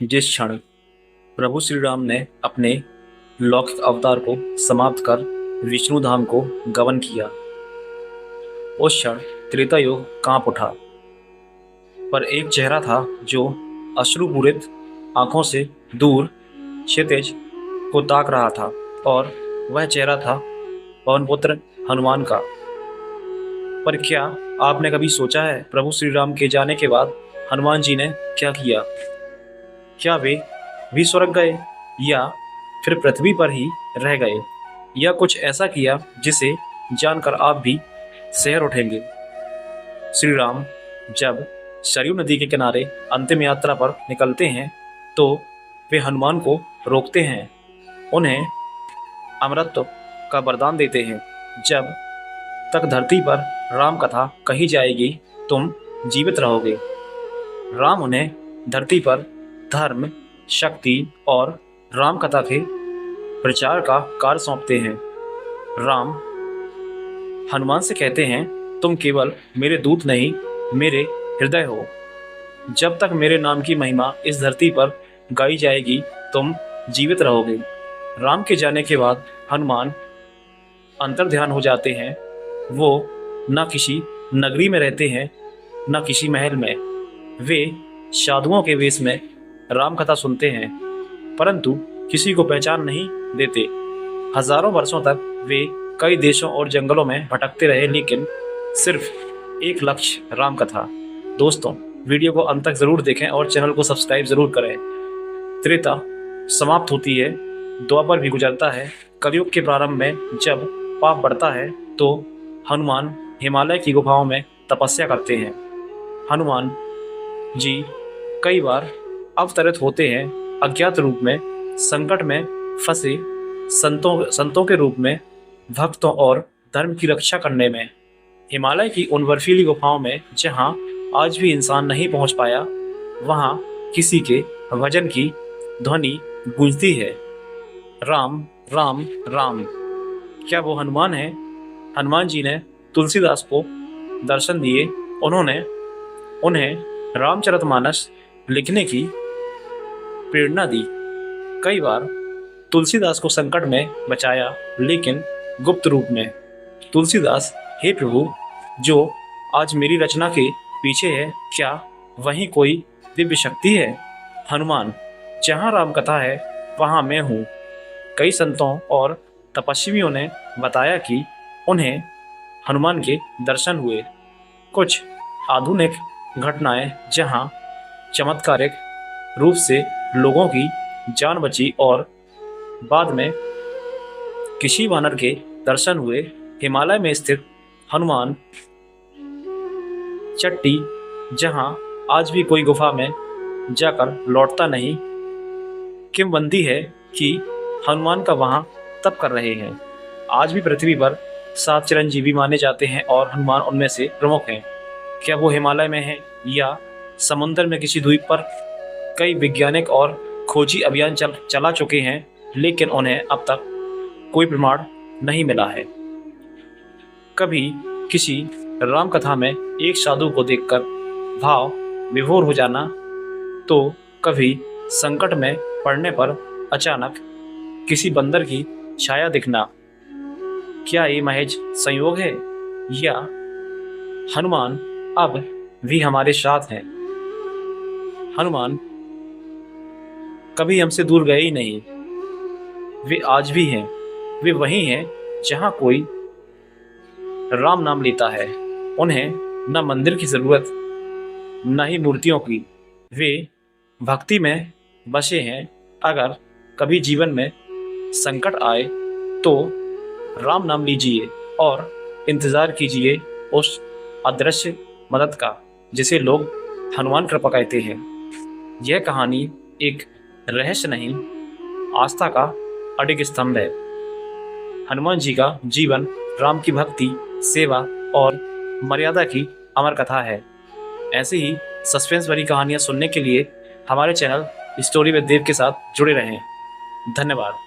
जिस क्षण प्रभु श्री राम ने अपने लौकिक अवतार को समाप्त कर विष्णु धाम को गमन किया, उस क्षण त्रेता युग कांप उठा। पर एक चेहरा था जो अश्रुपूरित आंखों से दूर क्षितिज को ताक रहा था, और वह चेहरा था पवनपुत्र हनुमान का। पर क्या आपने कभी सोचा है, प्रभु श्री राम के जाने के बाद हनुमान जी ने क्या किया? क्या वे भी स्वर्ग गए, या फिर पृथ्वी पर ही रह गए, या कुछ ऐसा किया जिसे जानकर आप भी शहर उठेंगे? श्री राम जब सरयू नदी के किनारे अंतिम यात्रा पर निकलते हैं तो वे हनुमान को रोकते हैं, उन्हें अमरत्व का वरदान देते हैं। जब तक धरती पर राम कथा कही जाएगी तुम जीवित रहोगे। राम उन्हें धरती पर धर्म, शक्ति और राम कथा के प्रचार का कार्य सौंपते हैं। राम हनुमान से कहते हैं, तुम केवल मेरे दूत नहीं, मेरे हृदय हो। जब तक मेरे नाम की महिमा इस धरती पर गाई जाएगी तुम जीवित रहोगे। राम के जाने के बाद हनुमान अंतर्ध्यान हो जाते हैं। वो न किसी नगरी में रहते हैं, न किसी महल में। वे साधुओं के वेश में राम कथा सुनते हैं, परंतु किसी को पहचान नहीं देते। हजारों वर्षों तक वे कई देशों और जंगलों में भटकते रहे, लेकिन सिर्फ एक लक्ष्य, राम कथा। दोस्तों, वीडियो को अंत तक जरूर देखें और चैनल को सब्सक्राइब जरूर करें। त्रेता समाप्त होती है, द्वापर भी गुजरता है। कलयुग के प्रारंभ में जब पाप बढ़ता है तो हनुमान हिमालय की गुफाओं में तपस्या करते हैं। हनुमान जी कई बार अवतरित होते हैं, अज्ञात रूप में, संकट में फंसे संतों के रूप में, भक्तों और धर्म की रक्षा करने में। हिमालय की उन बर्फीली गुफाओं में जहां आज भी इंसान नहीं पहुंच पाया, वहां किसी के भजन की ध्वनि गूंजती है, राम राम राम। क्या वो हनुमान है? हनुमान जी ने तुलसीदास को दर्शन दिए, उन्हें रामचरितमानस लिखने की प्रेरणा दी। कई बार तुलसीदास को संकट में बचाया, लेकिन गुप्त रूप में। तुलसीदास, हे प्रभु, जो आज मेरी रचना के पीछे है, क्या वहीं कोई दिव्य शक्ति है? हनुमान, जहाँ राम कथा है वहाँ मैं हूँ। कई संतों और तपस्वियों ने बताया कि उन्हें हनुमान के दर्शन हुए। कुछ आधुनिक घटनाएं जहां चमत्कारिक रूप से लोगों की जान बची और बाद में किसी वानर के दर्शन हुए। हिमालय में स्थित हनुमान चट्टी, जहां आज भी कोई गुफा में जाकर लौटता नहीं। किंवदंती है कि हनुमान का वहां तप कर रहे हैं। आज भी पृथ्वी पर 7 चिरंजीवी माने जाते हैं और हनुमान उनमें से प्रमुख हैं। क्या वो हिमालय में है या समुद्र में किसी द्वीप पर? कई वैज्ञानिक और खोजी अभियान चला चुके हैं, लेकिन उन्हें अब तक कोई प्रमाण नहीं मिला है। कभी किसी राम कथा में एक साधु को देखकर भाव विभोर हो जाना, तो कभी संकट में पड़ने पर अचानक किसी बंदर की छाया दिखना। क्या ये महज संयोग है, या हनुमान अब भी हमारे साथ हैं? हनुमान कभी हमसे दूर गए ही नहीं, वे आज भी हैं। वे वही हैं जहां कोई राम नाम लेता है। उन्हें न मंदिर की जरूरत, न ही मूर्तियों की। वे भक्ति में बसे हैं। अगर कभी जीवन में संकट आए तो राम नाम लीजिए और इंतजार कीजिए उस अदृश्य मदद का, जिसे लोग हनुमान कृपा कहते हैं। यह कहानी एक रहस्य नहीं, आस्था का अडिग स्तंभ है। हनुमान जी का जीवन राम की भक्ति, सेवा और मर्यादा की अमर कथा है। ऐसी ही सस्पेंस भरी कहानियां सुनने के लिए हमारे चैनल स्टोरी विद देव के साथ जुड़े रहें। धन्यवाद।